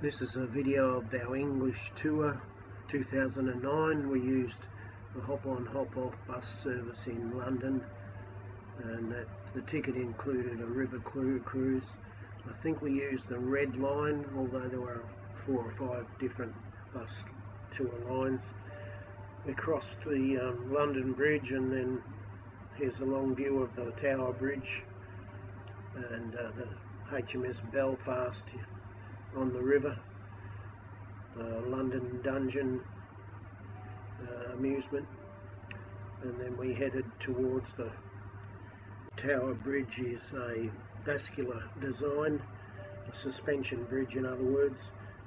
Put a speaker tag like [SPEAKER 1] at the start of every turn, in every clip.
[SPEAKER 1] This is a video of our English tour 2009. We used the hop-on hop-off bus service in London, and the ticket included a river cruise. I think we used the Red Line, although there were 4 or 5 different bus tour lines. We crossed the London Bridge, and then here's a long view of the Tower Bridge and the HMS Belfast on the river, the London Dungeon amusement, and then we headed towards the Tower Bridge. Is a vascular design, a suspension bridge in other words,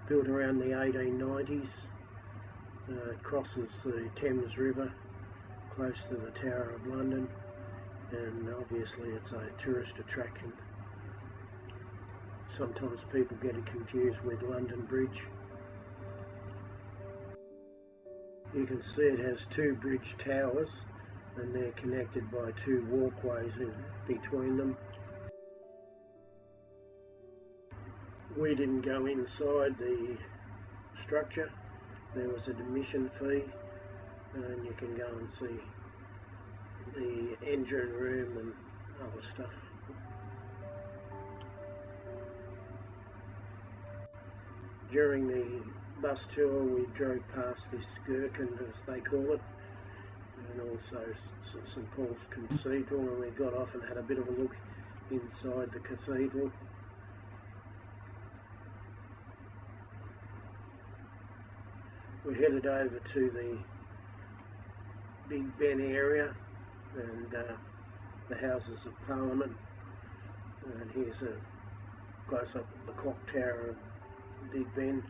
[SPEAKER 1] built around the 1890s. It crosses the Thames River close to the Tower of London, and obviously it's a tourist attraction. Sometimes people get it confused with London Bridge. You can see it has 2 bridge towers, and they're connected by 2 walkways in between them. We didn't go inside the structure. There was an admission fee, and you can go and see the engine room and other stuff. During the bus tour we drove past this gherkin, as they call it, and also St Paul's Cathedral, and we got off and had a bit of a look inside the cathedral. We headed over to the Big Ben area and the Houses of Parliament, and here's a close up of the clock tower of Big Ben,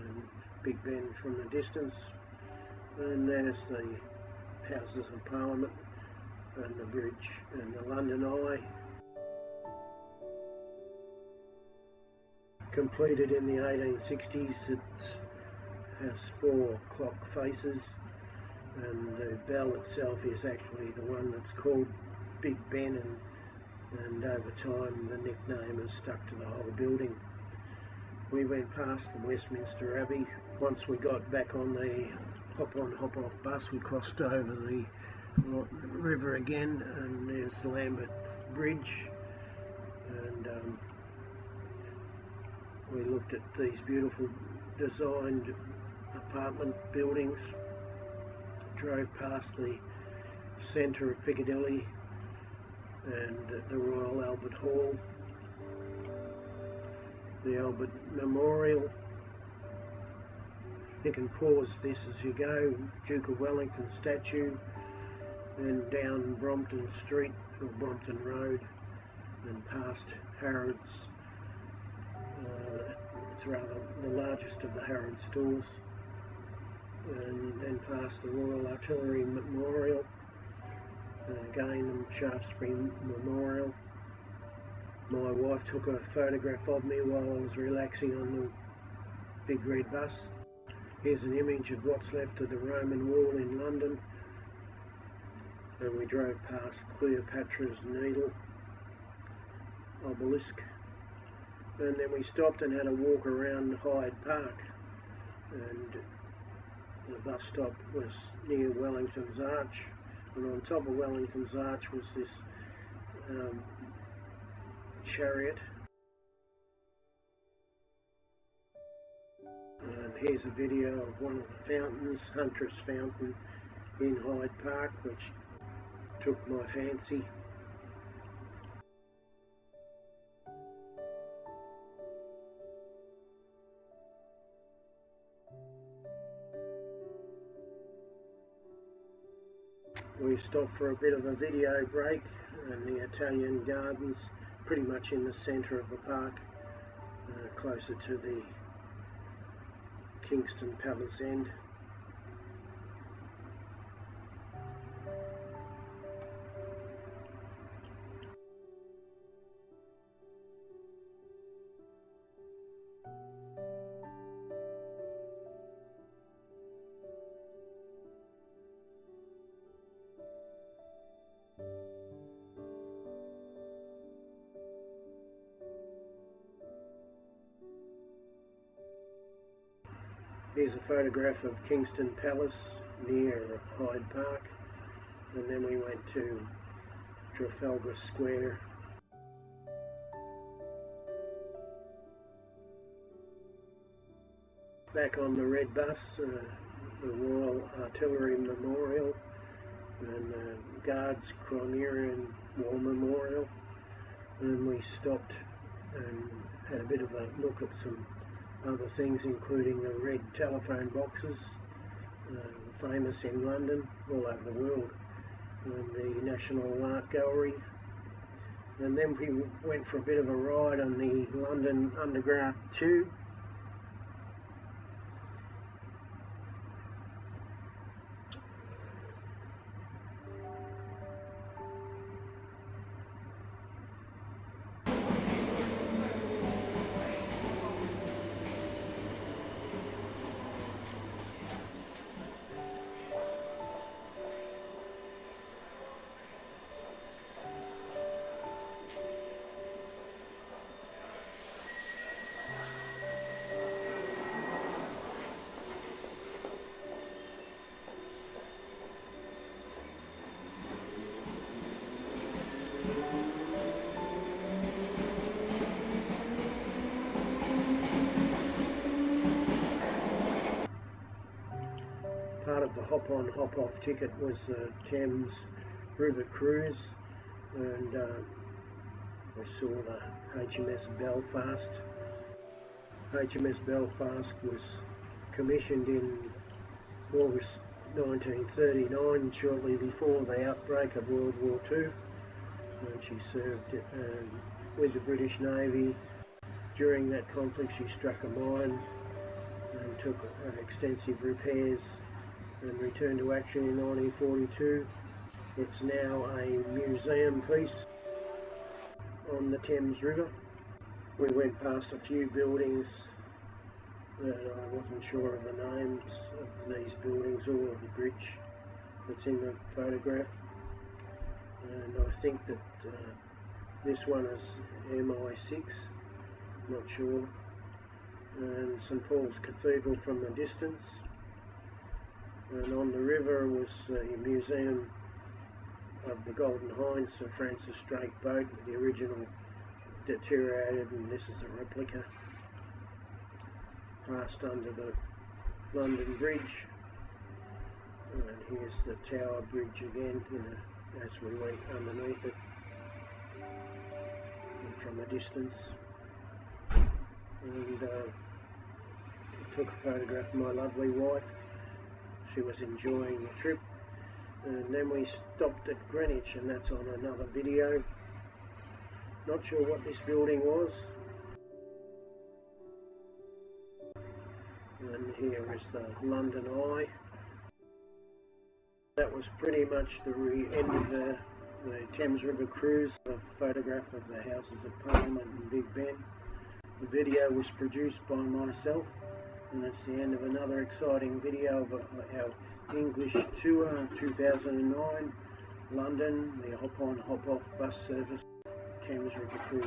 [SPEAKER 1] and Big Ben from a distance, and there's the Houses of Parliament and the bridge and the London Eye. Completed in the 1860s, it has 4 clock faces, and the bell itself is actually the one that's called Big Ben, and over time the nickname has stuck to the whole building. We went past the Westminster Abbey. Once we got back on the hop-on hop-off bus, we crossed over the river again, and there's Lambeth Bridge, and we looked at these beautiful designed apartment buildings, drove past the centre of Piccadilly and the Royal Albert Hall, the Albert Memorial. You can pause this as you go. Duke of Wellington statue, then down Brompton Street or Brompton Road and past Harrods. It's rather the largest of the Harrods stores, and then past the Royal Artillery Memorial, again the Shaftesbury Memorial. My wife took a photograph of me while I was relaxing on the big red bus. Here's an image of what's left of the Roman wall in London, and we drove past Cleopatra's Needle obelisk, and then we stopped and had a walk around Hyde Park, and the bus stop was near Wellington's Arch, and on top of Wellington's Arch was this chariot, and here's a video of one of the fountains, Huntress Fountain in Hyde Park, which took my fancy. We stopped for a bit of a video break, and the Italian Gardens, pretty much in the centre of the park, closer to the Kingston Palace end. Here's a photograph of Kingston Palace near Hyde Park, and then we went to Trafalgar Square. Back on the red bus, the Royal Artillery Memorial and the Guards Crimean War Memorial, and we stopped and had a bit of a look at some other things, including the red telephone boxes, famous in London, all over the world, and the National Art Gallery. And then we went for a bit of a ride on the London Underground Tube. Part of the hop-on, hop-off ticket was the Thames River cruise, and we saw the HMS Belfast. HMS Belfast was commissioned in August 1939, shortly before the outbreak of World War II, and she served with the British Navy. During that conflict she struck a mine and took extensive repairs and returned to action in 1942. It's now a museum piece on the Thames River. We went past a few buildings that I wasn't sure of the names of these buildings or the bridge that's in the photograph, and I think that this one is MI6, not sure, and St Paul's Cathedral from a distance. And on the river was a museum of the Golden Hind, Sir Francis Drake boat. The original deteriorated, and this is a replica. Passed under the London Bridge, and here's the Tower Bridge again, as we went underneath it and from a distance. And took a photograph of my lovely wife. She was enjoying the trip, and then we stopped at Greenwich, and that's on another video. Not sure what this building was. And here is the London Eye. That was pretty much the end of the Thames River cruise. A photograph of the Houses of Parliament and Big Ben. The video was produced by myself, and that's the end of another exciting video of our English tour 2009, London, the hop-on, hop-off bus service, Thames River cruise.